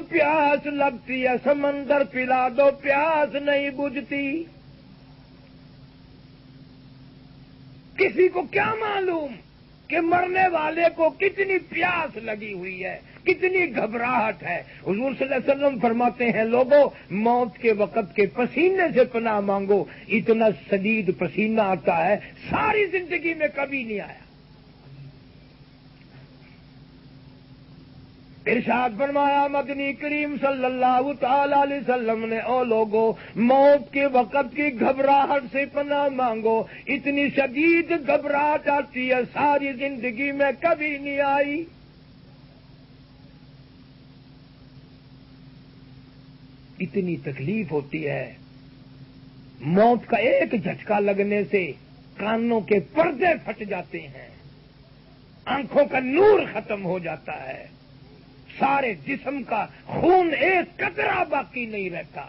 پیاس لگتی ہے، سمندر پلا دو پیاس نہیں بجھتی۔ کسی کو کیا معلوم کہ مرنے والے کو کتنی پیاس لگی ہوئی ہے، کتنی گھبراہٹ ہے۔ حضور صلی اللہ علیہ وسلم فرماتے ہیں لوگوں موت کے وقت کے پسینے سے پناہ مانگو، اتنا شدید پسینہ آتا ہے ساری زندگی میں کبھی نہیں آیا۔ ارشاد فرمایا مدنی کریم صلی اللہ تعالی علیہ وسلم نے، او لوگوں موت کے وقت کی گھبراہٹ سے پناہ مانگو، اتنی شدید گھبراہٹ آتی ہے ساری زندگی میں کبھی نہیں آئی۔ اتنی تکلیف ہوتی ہے، موت کا ایک جھٹکا لگنے سے کانوں کے پردے پھٹ جاتے ہیں، آنکھوں کا نور ختم ہو جاتا ہے، سارے جسم کا خون ایک قطرہ باقی نہیں رہتا۔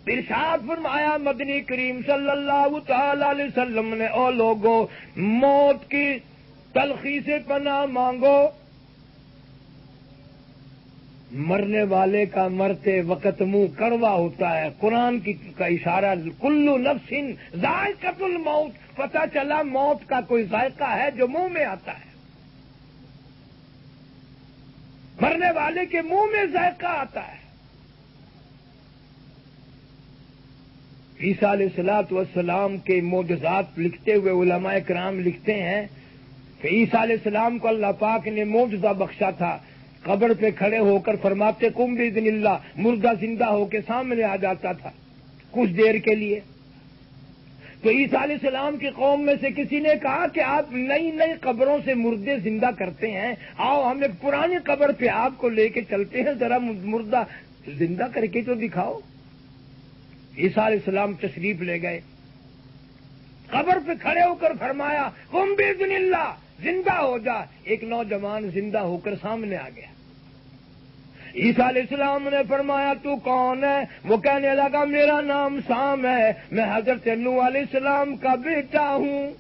ارشاد فرمایا مدنی کریم صلی اللہ تعالی علیہ وسلم نے، او لوگوں موت کی تلخی سے پناہ مانگو، مرنے والے کا مرتے وقت منہ کڑوا ہوتا ہے۔ قرآن کا اشارہ کل نفس ذائقۃ الموت، پتہ چلا موت کا کوئی ذائقہ ہے جو منہ میں آتا ہے، مرنے والے کے منہ میں ذائقہ آتا ہے۔ عیسیٰ علیہ الصلوۃ والسلام کے معجزات لکھتے ہوئے علماء کرام لکھتے ہیں کہ عیسیٰ علیہ السلام کو اللہ پاک نے معجزہ بخشا تھا، قبر پہ کھڑے ہو کر فرماتے قم باذن اللہ، مردہ زندہ ہو کے سامنے آ جاتا تھا کچھ دیر کے لیے۔ تو عیسیٰ علیہ السلام کی قوم میں سے کسی نے کہا کہ آپ نئی نئی قبروں سے مردے زندہ کرتے ہیں، آؤ ہم ایک پرانی قبر پہ آپ کو لے کے چلتے ہیں، ذرا مردہ زندہ کر کے تو دکھاؤ۔ عیسیٰ علیہ السلام تشریف لے گئے، قبر پہ کھڑے ہو کر فرمایا قم باذن اللہ، زندہ ہو جا۔ ایک نوجوان زندہ ہو کر سامنے آ گیا۔ عیسیٰ علیہ السلام نے فرمایا تو کون ہے؟ وہ کہنے لگا میرا نام سام ہے، میں حضرت نوح علیہ السلام کا بیٹا ہوں۔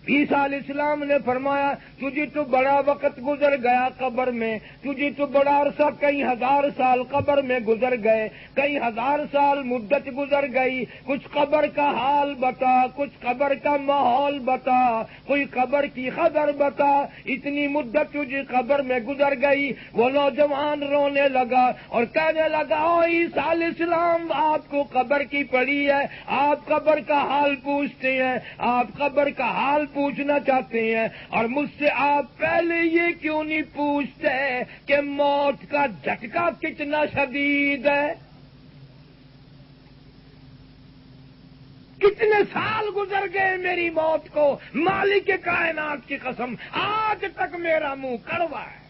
عیسیٰ علیہ السلام نے فرمایا تجھے تو بڑا وقت گزر گیا قبر میں، تجھے تو بڑا عرصہ کئی ہزار سال قبر میں گزر گئے، کئی ہزار سال مدت گزر گئی، کچھ قبر کا حال بتا، کچھ قبر کا ماحول بتا، کوئی قبر کی خبر بتا، اتنی مدت تجھے قبر میں گزر گئی۔ وہ نوجوان رونے لگا اور کہنے لگا او عیسیٰ علیہ السلام آپ کو قبر کی پڑی ہے، آپ قبر کا حال پوچھتے ہیں، آپ قبر کا حال پوچھنا چاہتے ہیں، اور مجھ سے آپ پہلے یہ کیوں نہیں پوچھتے کہ موت کا جھٹکا کتنا شدید ہے؟ کتنے سال گزر گئے میری موت کو، مالک کائنات کی قسم آج تک میرا منہ کڑوا ہے،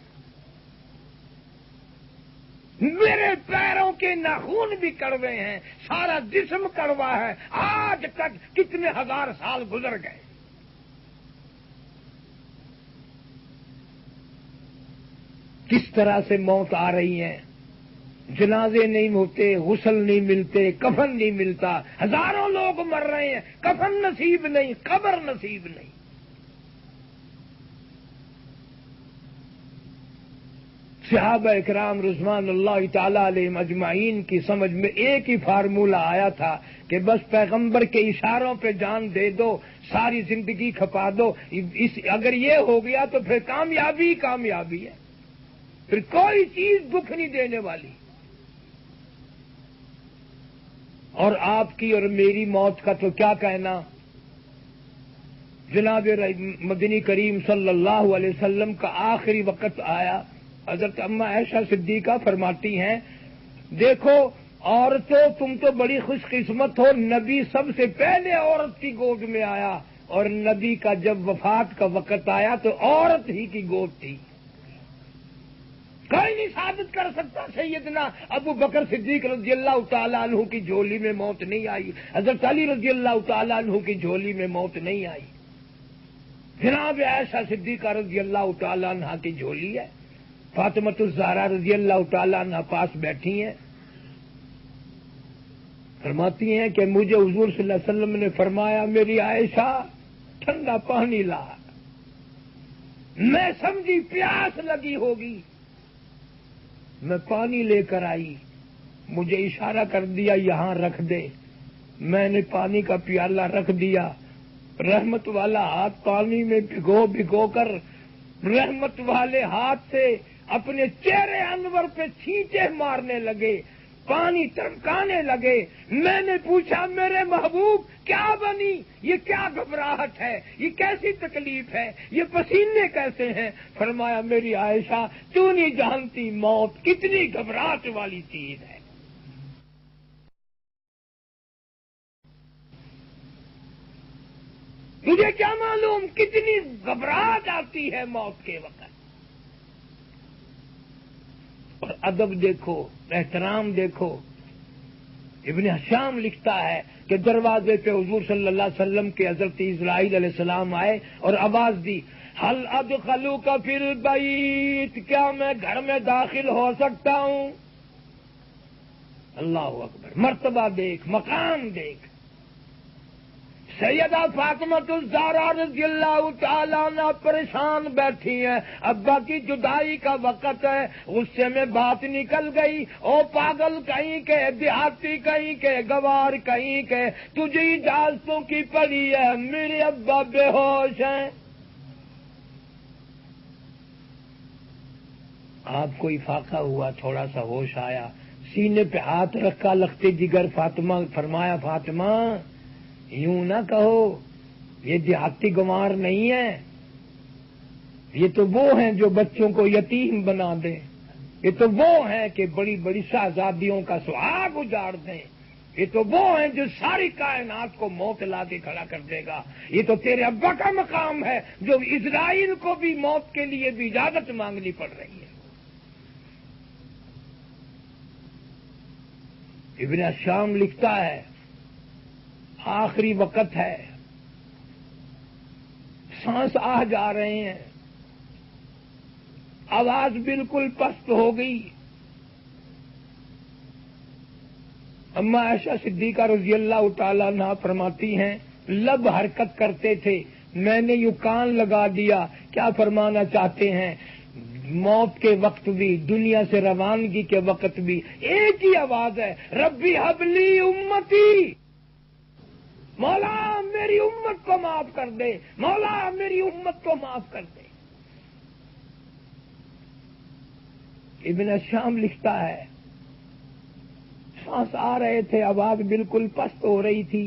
میرے پیروں کے ناخن بھی کڑوے ہیں، سارا جسم کڑوا ہے، آج تک کتنے ہزار سال گزر گئے۔ کس طرح سے موت آ رہی ہے، جنازے نہیں ہوتے، غسل نہیں ملتے، کفن نہیں ملتا، ہزاروں لوگ مر رہے ہیں، کفن نصیب نہیں، قبر نصیب نہیں۔ صحابہ اکرام رضوان اللہ تعالی علیہم اجمعین کی سمجھ میں ایک ہی فارمولہ آیا تھا کہ بس پیغمبر کے اشاروں پہ جان دے دو، ساری زندگی کھپا دو، اگر یہ ہو گیا تو پھر کامیابی کامیابی ہے، پھر کوئی چیز دکھ نہیں دینے والی۔ اور آپ کی اور میری موت کا تو کیا کہنا، جناب مدنی کریم صلی اللہ علیہ وسلم کا آخری وقت آیا، حضرت اماں عائشہ صدیقہ فرماتی ہیں دیکھو عورتوں تم تو بڑی خوش قسمت ہو، نبی سب سے پہلے عورت کی گود میں آیا، اور نبی کا جب وفات کا وقت آیا تو عورت ہی کی گود تھی۔ کوئی نہیں ثابت کر سکتا سیدنا ابو بکر صدیق رضی اللہ تعالیٰ عنہ کی جھولی میں موت نہیں آئی، حضرت علی رضی اللہ تعالیٰ عنہ کی جھولی میں موت نہیں آئی، جناب عائشہ صدیقہ رضی اللہ تعالیٰ عنہ کی جھولی ہے، فاطمۃ الزہرا رضی اللہ تعالیٰ عنہ پاس بیٹھی ہیں، فرماتی ہیں کہ مجھے حضور صلی اللہ علیہ وسلم نے فرمایا میری عائشہ ٹھنڈا پانی لا، میں سمجھی پیاس لگی ہوگی، میں پانی لے کر آئی، مجھے اشارہ کر دیا یہاں رکھ دے، میں نے پانی کا پیالہ رکھ دیا، رحمت والا ہاتھ پانی میں بھگو کر رحمت والے ہاتھ سے اپنے چہرے انور پہ چھینٹے مارنے لگے، پانی ٹرکانے لگے۔ میں نے پوچھا میرے محبوب کیا بنی، یہ کیا گھبراہٹ ہے، یہ کیسی تکلیف ہے، یہ پسینے کیسے ہیں؟ فرمایا میری عائشہ تو نہیں جانتی موت کتنی گھبراہٹ والی چیز ہے۔ مجھے کیا معلوم کتنی گھبراہٹ آتی ہے موت کے وقت۔ اور ادب دیکھو، احترام دیکھو۔ ابن حشام لکھتا ہے کہ دروازے پہ حضور صلی اللہ علیہ وسلم کے حضرت اسرائیل علیہ السلام آئے اور آواز دی، حل ادخلوک فی البیت، کیا میں گھر میں داخل ہو سکتا ہوں؟ اللہ اکبر، مرتبہ دیکھ، مقام دیکھ۔ سیدہ فاطمہ الزہرا رضی اللہ تعالیٰ عنہ پریشان بیٹھی ہیں، ابا کی جدائی کا وقت ہے، غصے میں بات نکل گئی، او پاگل کہیں کے، دیہاتی کہیں کے، گوار کہیں کے، تجھے اجازتوں کی پڑی ہے، میرے ابا بے ہوش ہیں۔ آپ کو افاقہ ہوا، تھوڑا سا ہوش آیا، سینے پہ ہاتھ رکھا، لختے جگر فاطمہ، فرمایا فاطمہ یوں نہ کہو، یہ دیہاتی گنوار نہیں ہے، یہ تو وہ ہیں جو بچوں کو یتیم بنا دیں، یہ تو وہ ہیں کہ بڑی بڑی شہزادیوں کا سہاگ اجاڑ دیں، یہ تو وہ ہیں جو ساری کائنات کو موت لا کے کھڑا کر دے گا، یہ تو تیرے ابا کا مقام ہے جو اسرائیل کو بھی موت کے لیے بھی اجازت مانگنی پڑ رہی ہے۔ ابن حشام لکھتا ہے آخری وقت ہے، سانس آ جا رہے ہیں، آواز بالکل پست ہو گئی۔ اما عائشہ صدیقہ رضی اللہ تعالیٰ عنہا فرماتی ہیں لب حرکت کرتے تھے، میں نے یوں کان لگا دیا، کیا فرمانا چاہتے ہیں؟ موت کے وقت بھی، دنیا سے روانگی کے وقت بھی ایک ہی آواز ہے، ربی حبلی امتی، مولا میری امت کو معاف کر دے، مولا میری امت کو معاف کر دے۔ ابن حشام لکھتا ہے سانس آ رہے تھے، آواز بالکل پست ہو رہی تھی،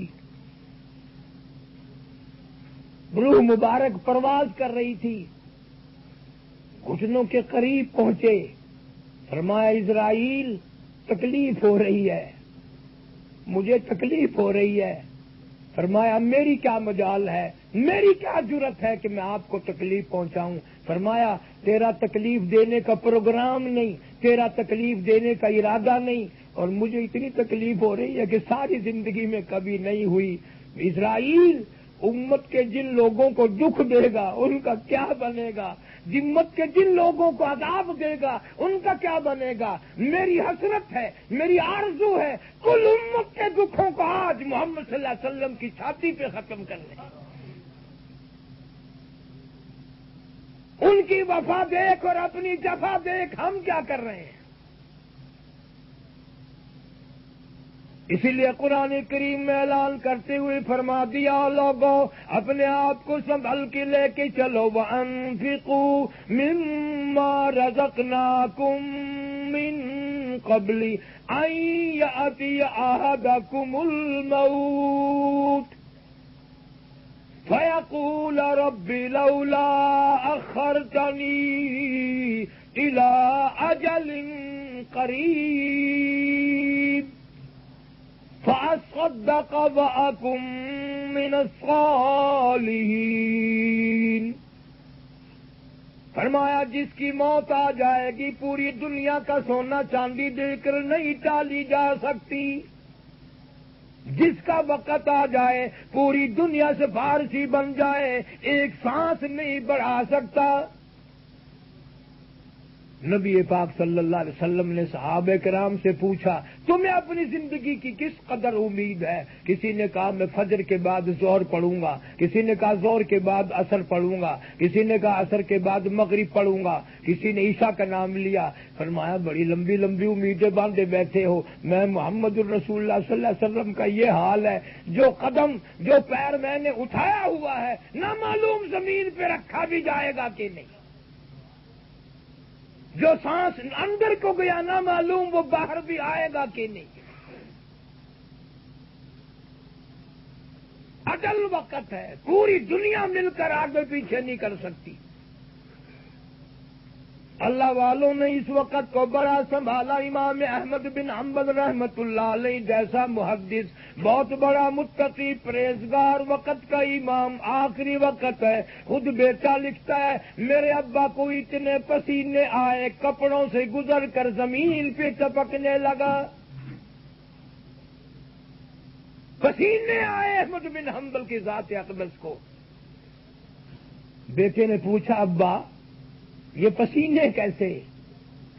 روح مبارک پرواز کر رہی تھی، گھٹنوں کے قریب پہنچے، فرمایا اسرائیل تکلیف ہو رہی ہے، مجھے تکلیف ہو رہی ہے۔ فرمایا میری کیا مجال ہے، میری کیا جرت ہے کہ میں آپ کو تکلیف پہنچاؤں؟ فرمایا تیرا تکلیف دینے کا پروگرام نہیں، تیرا تکلیف دینے کا ارادہ نہیں، اور مجھے اتنی تکلیف ہو رہی ہے کہ ساری زندگی میں کبھی نہیں ہوئی۔ اسرائیل امت کے جن لوگوں کو دکھ دے گا ان کا کیا بنے گا، جمت کے جن لوگوں کو عذاب دے گا ان کا کیا بنے گا؟ میری حسرت ہے، میری آرزو ہے کل امت کے دکھوں کو آج محمد صلی اللہ علیہ وسلم کی چھاتی پہ ختم کر لیں۔ ان کی وفا دیکھ اور اپنی جفا دیکھ ہم کیا کر رہے ہیں؟ اسی لیے قرآن کریم میں اعلان کرتے ہوئے فرما دیا لوگوں اپنے آپ کو سنبھل کے لے کے چلو، وَأَنفِقُوا مِمَّا رَزَقْنَاكُم مِّن قَبْلِ أَن يَأْتِيَ أَحَدَكُمُ الْمَوْتُ فَيَقُولَ رَبِّ لَوْلَا أَخَّرْتَنِي إِلَىٰ أَجَلٍ قَرِيبٍ فَأَصَّدَّقَ وَأَكُن مِّنَ الصَّالِحِينَ۔ فرمایا جس کی موت آ جائے گی پوری دنیا کا سونا چاندی دے کر نہیں ٹالی جا سکتی، جس کا وقت آ جائے پوری دنیا سے فارسی بن جائے ایک سانس نہیں بڑھا سکتا، نبی پاک صلی اللہ علیہ وسلم نے صحابہ کرام سے پوچھا تمہیں اپنی زندگی کی کس قدر امید ہے؟ کسی نے کہا میں فجر کے بعد ظہر پڑھوں گا، کسی نے کہا ظہر کے بعد عصر پڑھوں گا، کسی نے کہا عصر کے بعد مغرب پڑھوں گا، کسی نے عشاء کا نام لیا۔ فرمایا بڑی لمبی لمبی امیدیں باندھے بیٹھے ہو، میں محمد الرسول اللہ صلی اللہ علیہ وسلم کا یہ حال ہے، جو قدم جو پیر میں نے اٹھایا ہوا ہے نہ معلوم زمین پہ رکھا بھی جائے گا کہ نہیں، جو سانس اندر کو گیا نہ معلوم وہ باہر بھی آئے گا کہ نہیں۔ اٹل وقت ہے، پوری دنیا مل کر آگے پیچھے نہیں کر سکتی۔ اللہ والوں نے اس وقت کو بڑا سنبھالا۔ امام احمد بن حنبل رحمت اللہ علیہ جیسا محدث، بہت بڑا متقی پرہیزگار، وقت کا امام، آخری وقت ہے، خود بیٹا لکھتا ہے میرے ابا کو اتنے پسینے آئے کپڑوں سے گزر کر زمین پہ ٹپکنے لگا، پسینے آئے احمد بن حنبل کی ذات اقدس کو۔ بیٹے نے پوچھا ابا یہ پسینے کیسے؟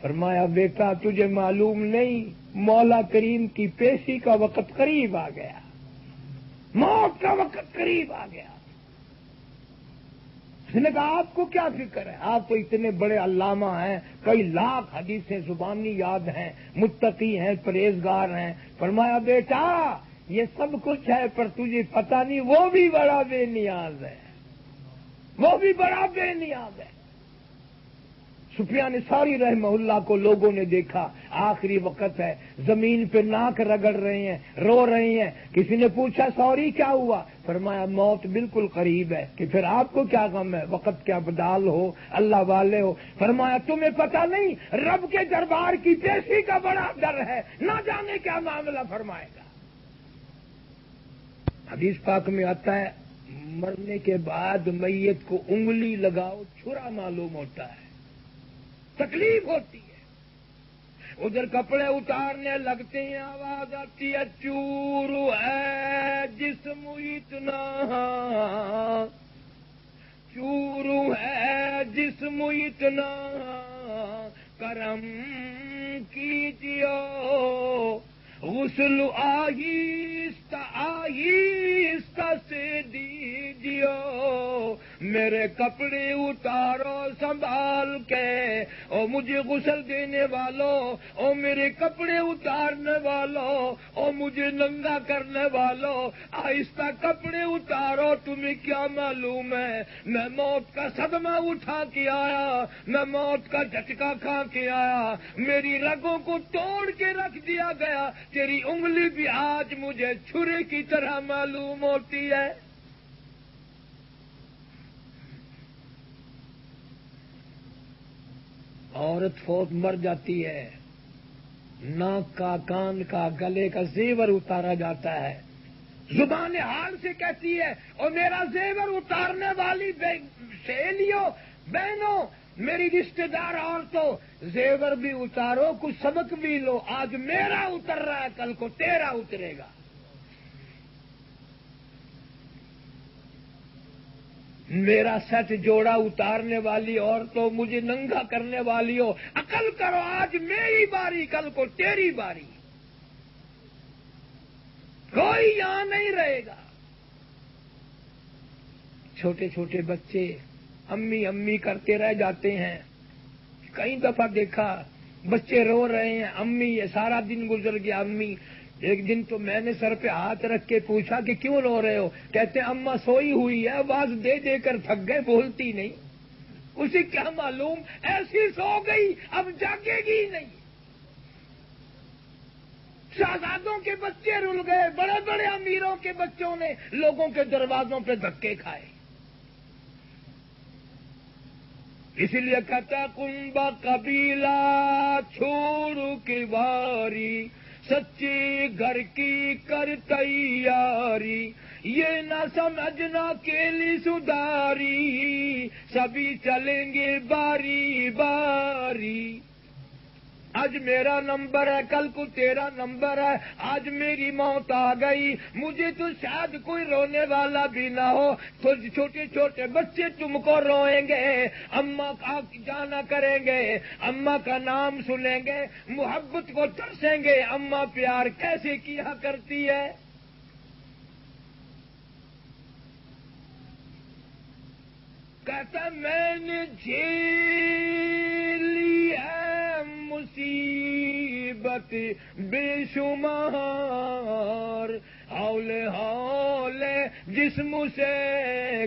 فرمایا بیٹا تجھے معلوم نہیں، مولا کریم کی پیشی کا وقت قریب آ گیا، موت کا وقت قریب آ گیا۔ اس نے کہا آپ کو کیا فکر ہے، آپ تو اتنے بڑے علامہ ہیں، کئی لاکھ حدیثیں زبانی یاد ہیں، متقی ہیں، پرہیزگار ہیں۔ فرمایا بیٹا یہ سب کچھ ہے پر تجھے پتہ نہیں وہ بھی بڑا بے نیاز ہے، وہ بھی بڑا بے نیاز ہے۔ سفیان ثوری رحمہ اللہ کو لوگوں نے دیکھا، آخری وقت ہے، زمین پہ ناک رگڑ رہے ہیں، رو رہے ہیں۔ کسی نے پوچھا ثوری کیا ہوا؟ فرمایا موت بالکل قریب ہے۔ کہ پھر آپ کو کیا غم ہے، وقت کیا بدال ہو، اللہ والے ہو۔ فرمایا تمہیں پتہ نہیں رب کے دربار کی پیشی کا بڑا ڈر ہے، نہ جانے کیا معاملہ فرمائے گا۔ حدیث پاک میں آتا ہے مرنے کے بعد میت کو انگلی لگاؤ چھرا معلوم ہوتا ہے، تکلیف ہوتی ہے۔ ادھر کپڑے اتارنے لگتے ہیں، آواز آتی ہے چور ہے جسم اتنا، چور ہے جسم اتنا، کرم کیجیو، غسل آہستہ آہستہ سے دیجیو، میرے کپڑے اتارو سنبھال کے، او مجھے غسل دینے والوں، او میرے کپڑے اتارنے والوں، او مجھے ننگا کرنے والوں، آہستہ کپڑے اتارو۔ تمہیں کیا معلوم ہے میں موت کا صدمہ اٹھا کے آیا، میں موت کا جھٹکا کھا کے آیا، میری رگوں کو توڑ کے رکھ دیا گیا، تیری انگلی بھی آج مجھے چھرے کی طرح معلوم ہوتی ہے۔ عورت فوت مر جاتی ہے، ناک کا، کان کا، گلے کا زیور اتارا جاتا ہے، زبان حال سے کہتی ہے اور میرا زیور اتارنے والی سہیلیوں، بہنوں، میری رشتہ دار عورتوں، زیور بھی اتارو، کچھ سبق بھی لو، آج میرا اتر رہا ہے کل کو تیرا اترے گا۔ میرا سچ جوڑا اتارنے والی عورتوں، مجھے ننگا کرنے والی ہو، عقل کرو، آج میری باری کل کو تیری باری، کوئی یہاں نہیں رہے گا۔ چھوٹے چھوٹے بچے امی امی کرتے رہ جاتے ہیں، کئی دفعہ دیکھا بچے رو رہے ہیں، امی، یہ سارا دن گزر گیا امی۔ ایک دن تو میں نے سر پہ ہاتھ رکھ کے پوچھا کہ کیوں رو رہے ہو؟ کہتے اماں سوئی ہوئی ہے، آواز دے دے کر تھک گئے، بولتی نہیں، اسے کیا معلوم ایسی سو گئی اب جاگے گی نہیں۔ شہزادوں کے بچے رل گئے، بڑے بڑے امیروں کے بچوں نے لوگوں کے دروازوں پہ دھکے کھائے۔ اسی لیے کہتا کنبا قبیلہ چھوڑ کی واری، سچی گھر کی کر تیاری، یہ نہ سمجھنا کیلی سداری، سبھی چلیں گے باری باری۔ آج میرا نمبر ہے، کل کو تیرا نمبر ہے، آج میری موت آ گئی، مجھے تو شاید کوئی رونے والا بھی نہ ہو، تو چھوٹے چھوٹے بچے تم کو روئیں گے، اماں کا جانا کریں گے، اماں کا نام سنیں گے، محبت کو ترسیں گے، اماں پیار کیسے کیا کرتی ہے۔ کہتا میں نے جھیلی ہے مصیبت بے شمار، ہولے ہولے جسم سے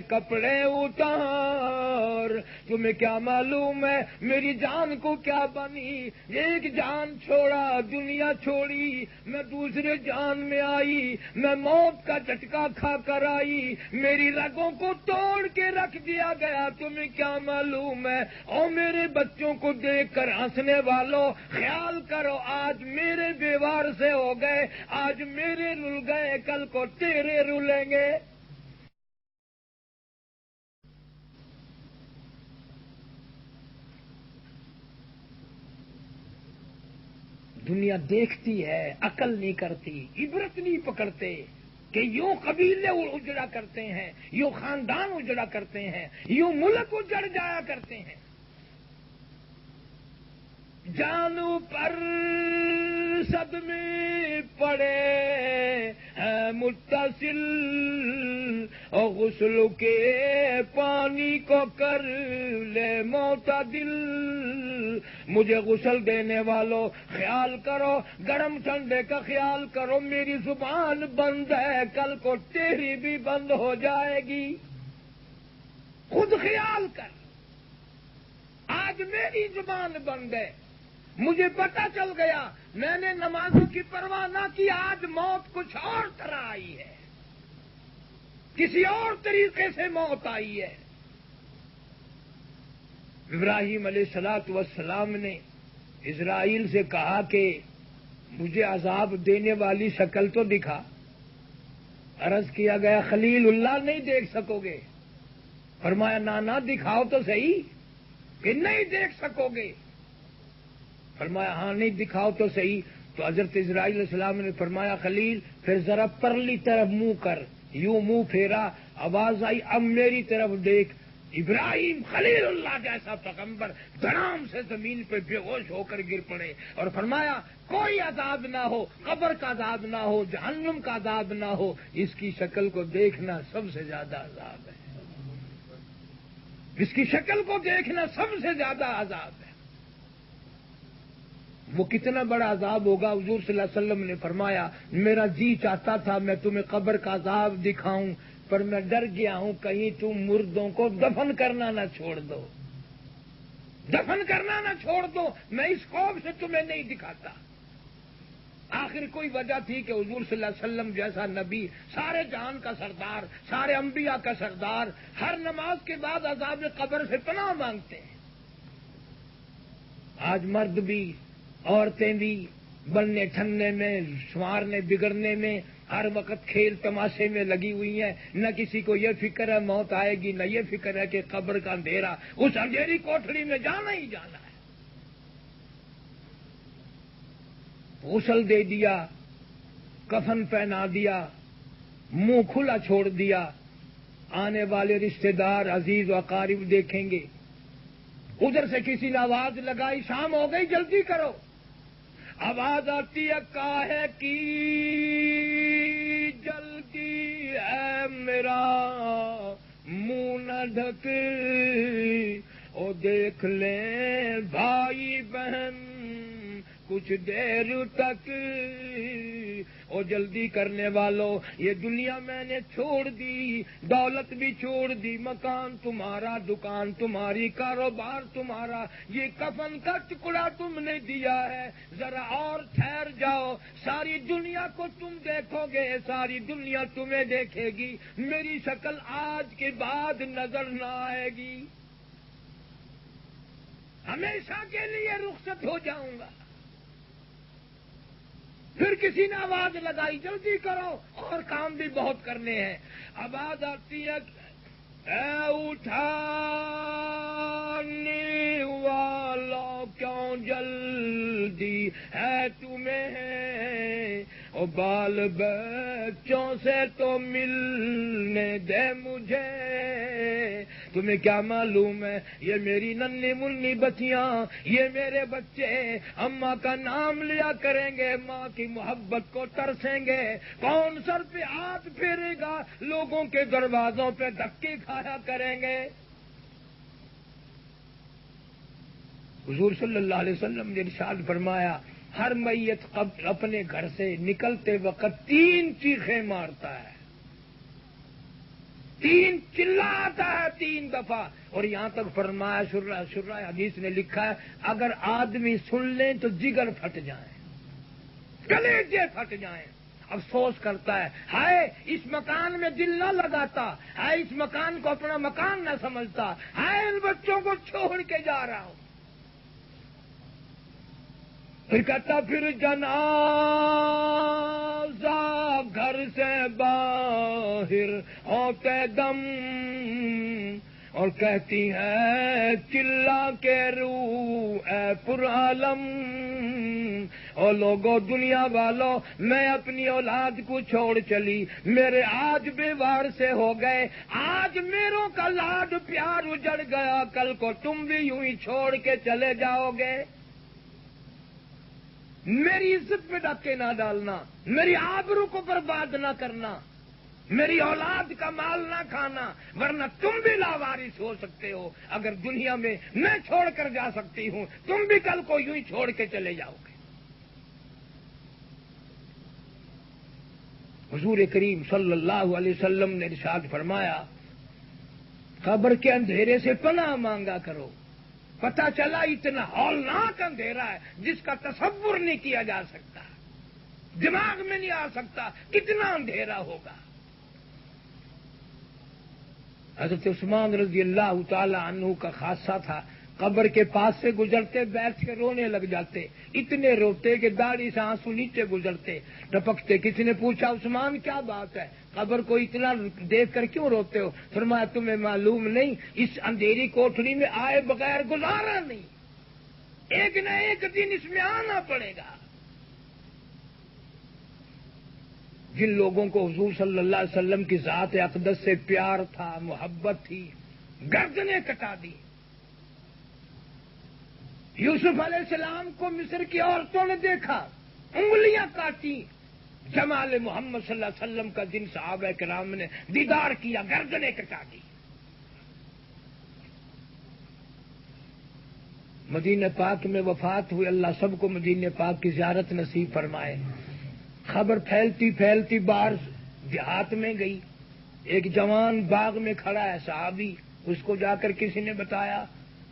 کپڑے اتار، تمہیں کیا معلوم ہے میری جان کو کیا بنی، ایک جان چھوڑا دنیا چھوڑی، میں دوسرے جان میں آئی، میں موت کا جھٹکا کھا کر آئی، میری رگوں کو توڑ کے رکھ دیا گیا، تمہیں کیا معلوم ہے۔ اور میرے بچوں کو دیکھ کر ہنسنے والوں، خیال کرو آج میرے بیوار سے ہو گئے، آج میرے رل گئے، کل کو تیرے رلیں گے۔ دنیا دیکھتی ہے، عقل نہیں کرتی، عبرت نہیں پکڑتے کہ یوں قبیلے اجڑا کرتے ہیں، یوں خاندان اجڑا کرتے ہیں، یوں ملک اجڑ جایا کرتے ہیں۔ جانو پر صدمے پڑے ہیں متصل، اور غسل کے پانی کو کر لے معتدل، مجھے غسل دینے والوں خیال کرو، گرم ٹھنڈے کا خیال کرو، میری زبان بند ہے، کل کو تیری بھی بند ہو جائے گی، خود خیال کر، آج میری زبان بند ہے، مجھے پتہ چل گیا، میں نے نمازوں کی پرواہ نہ کی، آج موت کچھ اور طرح آئی ہے، کسی اور طریقے سے موت آئی ہے۔ ابراہیم علیہ السلام نے اسرائیل سے کہا کہ مجھے عذاب دینے والی شکل تو دکھا، عرض کیا گیا خلیل اللہ نہیں دیکھ سکو گے، فرمایا نانا دکھاؤ تو صحیح کہ نہیں دیکھ سکو گے، فرمایا ہاں نہیں دکھاؤ تو صحیح، تو حضرت اسرائیل علیہ السلام نے فرمایا خلیل پھر ذرا پرلی طرف منہ کر، یوں منہ پھیرا، آواز آئی اب میری طرف دیکھ، ابراہیم خلیل اللہ جیسا پیغمبر دھڑام سے زمین پہ بے ہوش ہو کر گر پڑے اور فرمایا کوئی عذاب نہ ہو، قبر کا عذاب نہ ہو، جہنم کا عذاب نہ ہو، اس کی شکل کو دیکھنا سب سے زیادہ عذاب ہے، اس کی شکل کو دیکھنا سب سے زیادہ عذاب ہے۔ وہ کتنا بڑا عذاب ہوگا، حضور صلی اللہ علیہ وسلم نے فرمایا میرا جی چاہتا تھا میں تمہیں قبر کا عذاب دکھاؤں، پر میں ڈر گیا ہوں کہیں تم مردوں کو دفن کرنا نہ چھوڑ دو، دفن کرنا نہ چھوڑ دو، میں اس خوف سے تمہیں نہیں دکھاتا۔ آخر کوئی وجہ تھی کہ حضور صلی اللہ علیہ وسلم جیسا نبی، سارے جہان کا سردار، سارے انبیاء کا سردار، ہر نماز کے بعد عذاب قبر سے پناہ مانگتے ہیں۔ آج مرد بھی عورتیں بھی بننے ٹھننے میں، سنوارنے بگڑنے میں، ہر وقت کھیل تماشے میں لگی ہوئی ہیں، نہ کسی کو یہ فکر ہے موت آئے گی، نہ یہ فکر ہے کہ قبر کا اندھیرا، اس اندھیری کوٹھڑی میں جانا ہی جانا ہے۔ غسل دے دیا، کفن پہنا دیا، منہ کھلا چھوڑ دیا، آنے والے رشتہ دار عزیز و اقارب دیکھیں گے، ادھر سے کسی نے آواز لگائی شام ہو گئی جلدی کرو، آواز آتی ہے کاہے کی جلدی ہے میرا منہ نہ ڈھک، او دیکھ لیں بھائی بہن کچھ دیر تک، او جلدی کرنے والوں یہ دنیا میں نے چھوڑ دی، دولت بھی چھوڑ دی، مکان تمہارا، دکان تمہاری، کاروبار تمہارا، یہ کفن کا ٹکڑا تم نے دیا ہے، ذرا اور ٹھہر جاؤ، ساری دنیا کو تم دیکھو گے، ساری دنیا تمہیں دیکھے گی، میری شکل آج کے بعد نظر نہ آئے گی، ہمیشہ کے لیے رخصت ہو جاؤں گا۔ پھر کسی نے آواز لگائی جلدی کرو اور کام بھی بہت کرنے ہیں، آواز آتی ہے اے اٹھانے والوں کیوں جلدی ہے تمہیں او بال بچوں سے تو ملنے دے مجھے، تمہیں کیا معلوم ہے یہ میری ننھی منی بچیاں، یہ میرے بچے اماں کا نام لیا کریں گے، ماں کی محبت کو ترسیں گے، کون سر پہ ہاتھ پھیرے گا، لوگوں کے دروازوں پہ دھکے کھایا کریں گے۔ حضور صلی اللہ علیہ وسلم نے ارشاد فرمایا ہر میت قبر اپنے گھر سے نکلتے وقت 3 چیخیں مارتا ہے، 3 چلاتا ہے 3 دفعہ، اور یہاں تک فرمایا شرح حدیث نے لکھا ہے اگر آدمی سن لیں تو جگر پھٹ جائیں، کلیجے پھٹ جائیں، افسوس کرتا ہے ہائے اس مکان میں دل نہ لگاتا، ہائے اس مکان کو اپنا مکان نہ سمجھتا، ہائے ان بچوں کو چھوڑ کے جا رہا ہوں۔ پھر کہتا پھر جنازہ گھر سے باہر ہوتے دم، اور کہتی ہے چلا کے روح اے پر عالم، اور لوگوں دنیا والوں میں اپنی اولاد کو چھوڑ چلی، میرے آج بے وار سے ہو گئے، آج میروں کا لاڈ پیار اجڑ گیا، کل کو تم بھی یوں ہی چھوڑ کے چلے جاؤ گے، میری عزت پہ ڈاکے نہ ڈالنا، میری آبرو کو برباد نہ کرنا، میری اولاد کا مال نہ کھانا، ورنہ تم بھی لاوارث ہو سکتے ہو، اگر دنیا میں میں چھوڑ کر جا سکتی ہوں تم بھی کل کو یوں ہی چھوڑ کے چلے جاؤ گے۔ حضور کریم صلی اللہ علیہ وسلم نے ارشاد فرمایا قبر کے اندھیرے سے پناہ مانگا کرو، پتہ چلا اتنا ہولناک اندھیرا ہے جس کا تصور نہیں کیا جا سکتا، دماغ میں نہیں آ سکتا کتنا اندھیرا ہوگا۔ حضرت عثمان رضی اللہ تعالی عنہ کا خاصہ تھا، قبر کے پاس سے گزرتے بیٹھ کے رونے لگ جاتے، اتنے روتے کہ داڑھی سے آنسو نیچے گزرتے ٹپکتے۔ کسی نے پوچھا عثمان کیا بات ہے، قبر کو اتنا دیکھ کر کیوں روتے ہو؟ فرمایا تمہیں معلوم نہیں اس اندھیری کوٹھری میں آئے بغیر گزارا نہیں، ایک نہ ایک دن اس میں آنا پڑے گا۔ جن لوگوں کو حضور صلی اللہ علیہ وسلم کی ذات اقدس سے پیار تھا، محبت تھی، گردنیں کٹا دی۔ یوسف علیہ السلام کو مصر کی عورتوں نے دیکھا، انگلیاں کاٹی، جمال محمد صلی اللہ علیہ وسلم کا جن صحابہ کرام نے دیدار کیا گردنیں کٹا دی۔ مدینہ پاک میں وفات ہوئی، اللہ سب کو مدینہ پاک کی زیارت نصیب فرمائے۔ خبر پھیلتی پھیلتی باہر دیہات میں گئی، ایک جوان باغ میں کھڑا ہے صحابی، اس کو جا کر کسی نے بتایا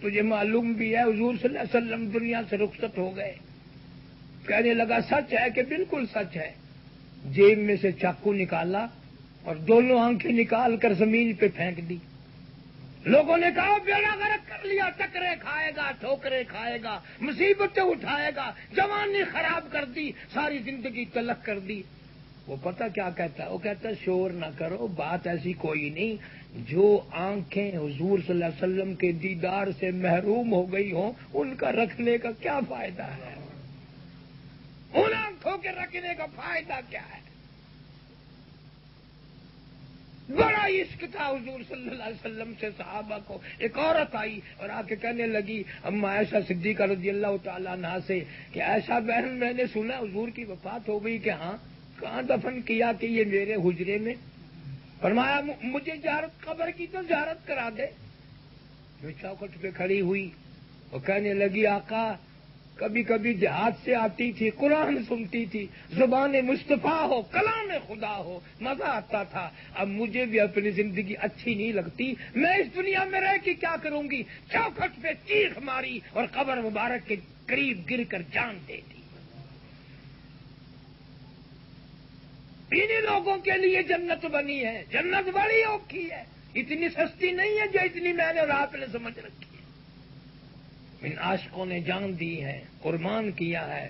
تجھے معلوم بھی ہے حضور صلی اللہ علیہ وسلم دنیا سے رخصت ہو گئے؟ کہنے لگا سچ ہے کہ بالکل سچ ہے۔ جیب میں سے چاقو نکالا اور دونوں آنکھیں نکال کر زمین پہ پھینک دی۔ لوگوں نے کہا بیڑا غرق کر لیا، ٹکرے کھائے گا، ٹھوکرے کھائے گا، مصیبتیں اٹھائے گا، جوانی خراب کر دی، ساری زندگی تلخ کر دی۔ وہ پتہ کیا کہتا ہے؟ وہ کہتا ہے شور نہ کرو، بات ایسی کوئی نہیں، جو آنکھیں حضور صلی اللہ علیہ وسلم کے دیدار سے محروم ہو گئی ہوں ان کا رکھنے کا کیا فائدہ ہے؟ ان آنکھوں کے رکھنے کا فائدہ کیا ہے؟ بڑا عشق تھا حضور صلی اللہ علیہ وسلم سے صحابہ کو۔ ایک عورت آئی اور آ کے کہنے لگی اما عائشہ صدیقہ رضی اللہ تعالیٰ عنہا سے کہ ایسا بہن میں نے سنا حضور کی وفات ہو گئی، کہ ہاں کہاں دفن کیا؟ کہ یہ میرے حجرے میں۔ فرمایا مجھے زیارت قبر کی تو زیارت کرا دے۔ جو چوکھٹ پہ کھڑی ہوئی وہ کہنے لگی آقا کبھی کبھی دیہات سے آتی تھی، قرآن سنتی تھی، زبان مصطفیٰ ہو، کلام خدا ہو، مزہ آتا تھا، اب مجھے بھی اپنی زندگی اچھی نہیں لگتی، میں اس دنیا میں رہ کے کیا کروں گی؟ چوکھٹ پہ چیخ ماری اور قبر مبارک کے قریب گر کر جان دے دی۔ انہی لوگوں کے لیے جنت بنی ہے، جنت بڑی اوکھی ہے، اتنی سستی نہیں ہے جو اتنی میں نے اور آپ نے سمجھ رکھی ہے۔ ان عاشقوں نے جان دی ہے، قربان کیا ہے،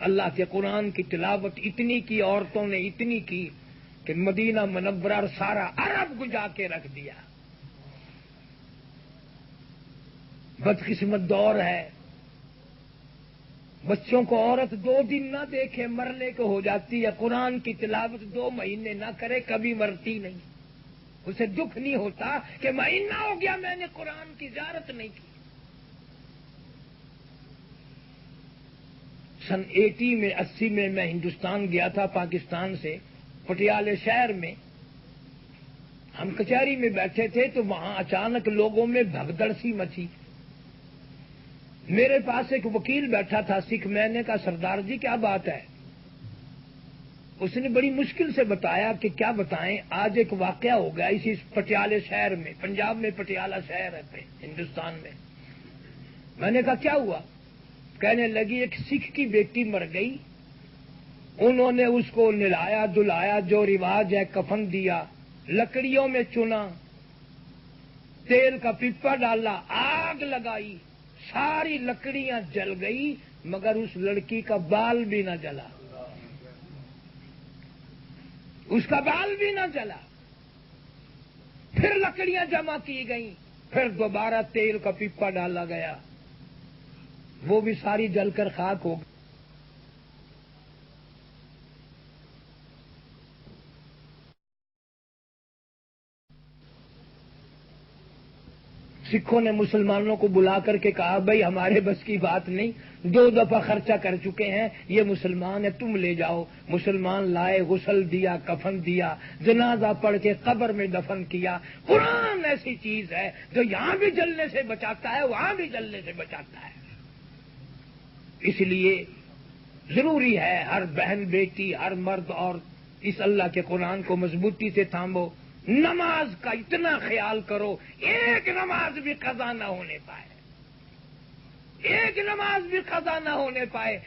اللہ کے قرآن کی تلاوت اتنی کی، عورتوں نے اتنی کی کہ مدینہ منورہ سارا عرب گجا کے رکھ دیا۔ بدقسمت دور ہے، بچوں کو عورت 2 دن نہ دیکھے مرنے کو ہو جاتی ہے، قرآن کی تلاوت 2 مہینے نہ کرے کبھی مرتی نہیں، اسے دکھ نہیں ہوتا کہ مہینہ ہو گیا میں نے قرآن کی زیارت نہیں کی۔ سن 80 میں میں ہندوستان گیا تھا پاکستان سے، پٹیالے شہر میں ہم کچہری میں بیٹھے تھے تو وہاں اچانک لوگوں میں بھگدڑ سی مچی۔ میرے پاس ایک وکیل بیٹھا تھا سکھ، میں نے کہا سردار جی کیا بات ہے؟ اس نے بڑی مشکل سے بتایا کہ کیا بتائیں، آج ایک واقعہ ہو گیا اسی پٹیالے شہر میں، پنجاب میں پٹیالہ شہر ہے ہندوستان میں۔ میں نے کہا کیا ہوا؟ کہنے لگی ایک سکھ کی بیٹی مر گئی، انہوں نے اس کو نہلایا دھلایا، جو رواج ہے کفن دیا، لکڑیوں میں چنا، تیل کا پپا ڈالا، آگ لگائی، ساری لکڑیاں جل گئی مگر اس لڑکی کا بال بھی نہ جلا، اس کا بال بھی نہ جلا۔ پھر لکڑیاں جمع کی گئیں، پھر دوبارہ تیل کا پپا ڈالا گیا، وہ بھی ساری جل کر خاک ہو گئی۔ سکھوں نے مسلمانوں کو بلا کر کے کہا بھائی ہمارے بس کی بات نہیں، 2 دفعہ خرچہ کر چکے ہیں، یہ مسلمان ہے تم لے جاؤ۔ مسلمان لائے، غسل دیا، کفن دیا، جنازہ پڑھ کے قبر میں دفن کیا۔ قرآن ایسی چیز ہے جو یہاں بھی جلنے سے بچاتا ہے، وہاں بھی جلنے سے بچاتا ہے۔ اس لیے ضروری ہے ہر بہن بیٹی، ہر مرد اور اس اللہ کے قرآن کو مضبوطی سے تھامو۔ نماز کا اتنا خیال کرو ایک نماز بھی قضا نہ ہونے پائے، ایک نماز بھی قضا نہ ہونے پائے۔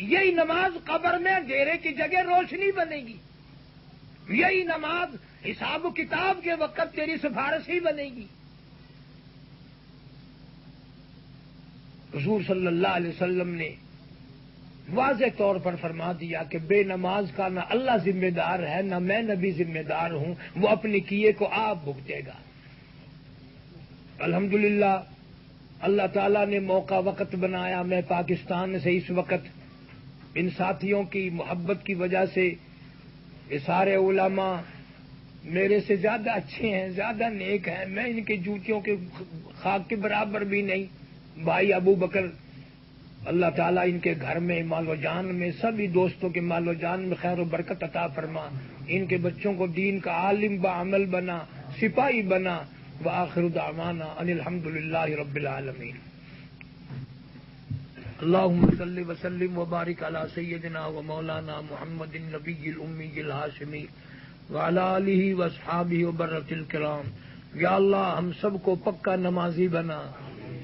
یہی نماز قبر میں ڈیرے کی جگہ روشنی بنے گی، یہی نماز حساب و کتاب کے وقت تیری سفارش ہی بنے گی۔ حضور صلی اللہ علیہ وسلم نے واضح طور پر فرما دیا کہ بے نماز کا نہ اللہ ذمہ دار ہے نہ میں نبی ذمہ دار ہوں، وہ اپنے کیے کو آپ بھگتے گا۔ الحمدللہ اللہ تعالیٰ نے موقع وقت بنایا، میں پاکستان سے اس وقت ان ساتھیوں کی محبت کی وجہ سے یہ سارے علماء میرے سے زیادہ اچھے ہیں، زیادہ نیک ہیں، میں ان کے جوتیوں کے خاک کے برابر بھی نہیں۔ بھائی ابو بکر اللہ تعالیٰ ان کے گھر میں مال و جان میں سبھی دوستوں کے مال و جان میں خیر و برکت عطا فرما، ان کے بچوں کو دین کا عالم بعمل بنا، سپاہی بنا۔ وآخر دعوانا ان الحمدللہ رب العالمین۔ اللہم صلی وسلم وبارک علی سیدنا و مولانا محمد النبی الامی الہاشمی وعلی آلہ واصحابہ وبررۃ الکرام۔ یا اللہ ہم سب کو پکا نمازی بنا،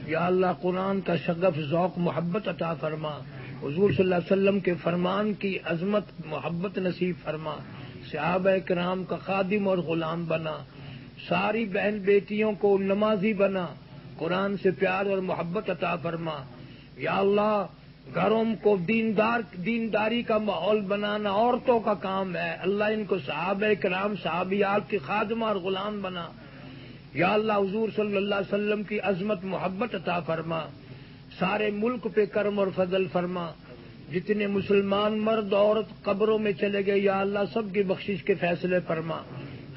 یا اللہ قرآن کا شغف ذوق محبت عطا فرما، حضور صلی اللہ علیہ وسلم کے فرمان کی عظمت محبت نصیب فرما، صحابہ کرام کا خادم اور غلام بنا، ساری بہن بیٹیوں کو نمازی بنا، قرآن سے پیار اور محبت عطا فرما۔ یا اللہ گھروں کو دینداری کا ماحول بنانا عورتوں کا کام ہے، اللہ ان کو صحابہ کرام صحابیات کی خادمہ اور غلام بنا۔ یا اللہ حضور صلی اللہ علیہ وسلم کی عظمت محبت عطا فرما، سارے ملک پہ کرم اور فضل فرما۔ جتنے مسلمان مرد عورت قبروں میں چلے گئے یا اللہ سب کی بخشش کے فیصلے فرما،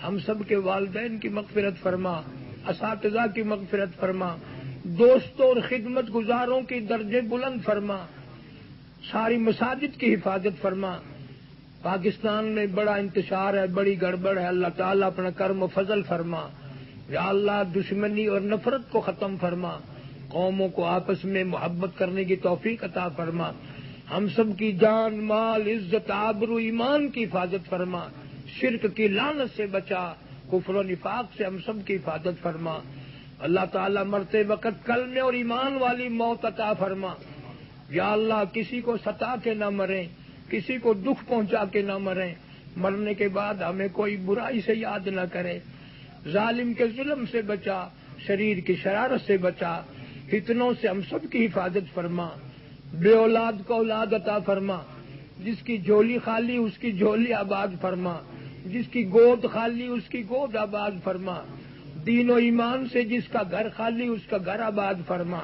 ہم سب کے والدین کی مغفرت فرما، اساتذہ کی مغفرت فرما، دوستوں اور خدمت گزاروں کی درجے بلند فرما، ساری مساجد کی حفاظت فرما۔ پاکستان میں بڑا انتشار ہے، بڑی گڑبڑ ہے، اللہ تعالیٰ اپنا کرم و فضل فرما۔ یا اللہ دشمنی اور نفرت کو ختم فرما، قوموں کو آپس میں محبت کرنے کی توفیق عطا فرما، ہم سب کی جان مال عزت آبرو ایمان کی حفاظت فرما، شرک کی لعنت سے بچا، کفر و نفاق سے ہم سب کی حفاظت فرما۔ اللہ تعالیٰ مرتے وقت کلمے اور ایمان والی موت عطا فرما۔ یا اللہ کسی کو ستا کے نہ مریں، کسی کو دکھ پہنچا کے نہ مریں، مرنے کے بعد ہمیں کوئی برائی سے یاد نہ کرے، ظالم کے ظلم سے بچا، شریر کی شرارت سے بچا، فتنوں سے ہم سب کی حفاظت فرما، بے اولاد کو اولاد عطا فرما، جس کی جھولی خالی اس کی جھولی آباد فرما، جس کی گود خالی اس کی گود آباد فرما، دین و ایمان سے جس کا گھر خالی اس کا گھر آباد فرما۔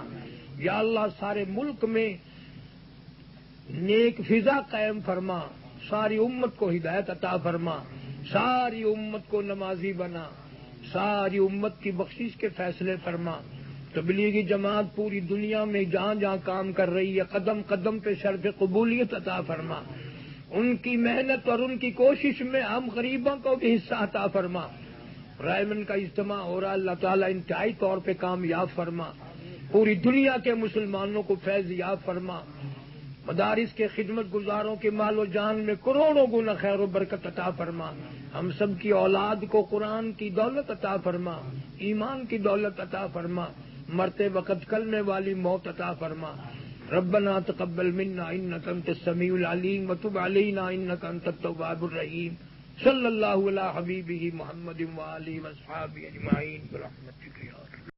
یا اللہ سارے ملک میں نیک فضا قائم فرما، ساری امت کو ہدایت عطا فرما، ساری امت کو نمازی بنا، ساری امت کی بخشش کے فیصلے فرما۔ تبلیغی جماعت پوری دنیا میں جہاں جہاں کام کر رہی ہے، قدم قدم پہ شرف قبولیت عطا فرما۔ ان کی محنت اور ان کی کوشش میں ہم غریبوں کو بھی حصہ عطا فرما۔ رائمن کا اجتماع ہو رہا، اللہ تعالیٰ انتہائی طور پہ کامیاب فرما، پوری دنیا کے مسلمانوں کو فیض یاب فرما۔ مدارس کے خدمت گزاروں کے مال و جان میں کروڑوں گنا خیر و برکت عطا فرما۔ ہم سب کی اولاد کو قرآن کی دولت عطا فرما، ایمان کی دولت عطا فرما، مرتے وقت کلمے والی موت عطا فرما۔ ربنا تقبل منا انك انت السميع العليم وتب علينا انك انت التواب الرحيم صلی اللہ علی حبیبہ محمد وآلہ واصحابہ اجمعین برحمتک یا